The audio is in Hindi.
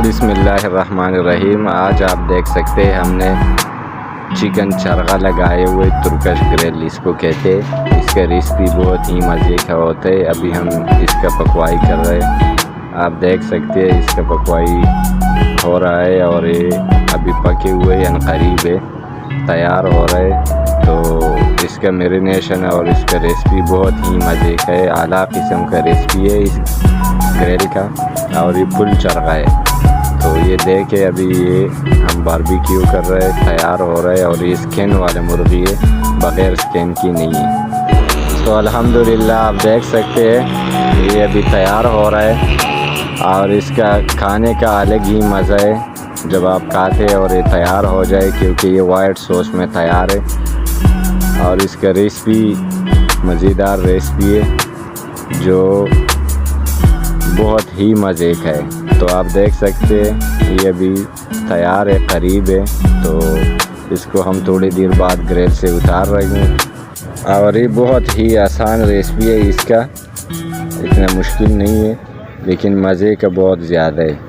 बिस्मिल्लाहिर्रहमानिर्रहीम। आज आप देख सकते हैं हमने चिकन चरगा लगाए हुए तुर्किश ग्रिल इसको कहते हैं। इसका रेसिपी बहुत ही मज़े का होता है। अभी हम इसका पकवाई कर रहे हैं। आप देख सकते हैं इसका पकवाई हो रहा है और ये अभी पके हुए यानी करीब है तैयार हो रहा है। तो इसका मैरिनेशन और इसका रेसिपी बहुत ही मज़े का है। आला किस्म का रेसिपी है इस ग्रिल का और ये फुल चरगा है। तो ये देखे अभी ये हम बारबेक्यू कर रहे हैं, तैयार हो रहा है और ये स्किन वाले मुर्गी है, बग़ैर स्किन की नहीं है। तो अल्हम्दुलिल्लाह आप देख सकते हैं ये अभी तैयार हो रहा है और इसका खाने का अलग ही मज़ा है जब आप खाते हैं और ये तैयार हो जाए, क्योंकि ये वाइट सॉस में तैयार है। और इसका रेसिपी मज़ेदार रेसिपी है जो बहुत ही मज़े का है। तो आप देख सकते हैं ये अभी तैयार है, करीब है। तो इसको हम थोड़ी देर बाद ग्रिल से उतार रहे हैं और ये बहुत ही आसान रेसिपी है, इसका इतना मुश्किल नहीं है लेकिन मज़े का बहुत ज़्यादा है।